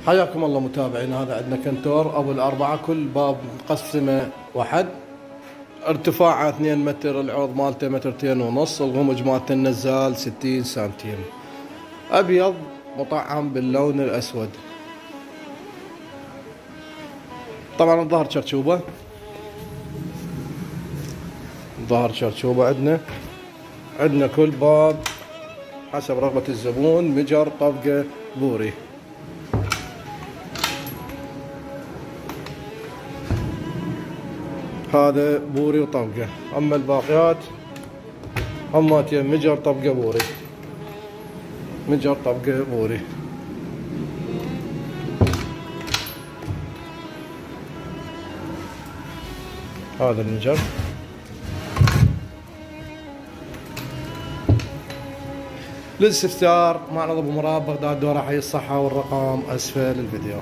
حياكم الله متابعين. هذا عندنا كنتور ابو الاربعه، كل باب مقسمه واحد، ارتفاعه 2 متر، العرض مالته 2.5 متر، الغمج مالته النزال 60 سنتيم، ابيض مطعم باللون الاسود. طبعا الظهر شرشوبه، ظهر شرشوبه. عندنا كل باب حسب رغبه الزبون، مجر طبقه بوري. هذا بوري وطبقة، اما الباقيات هماتين مجر طبقة بوري، مجر طبقة بوري. هذا المجر. للاستفسار معنا ابو مراد بغداد، دورة حي الصحة، والرقم اسفل الفيديو.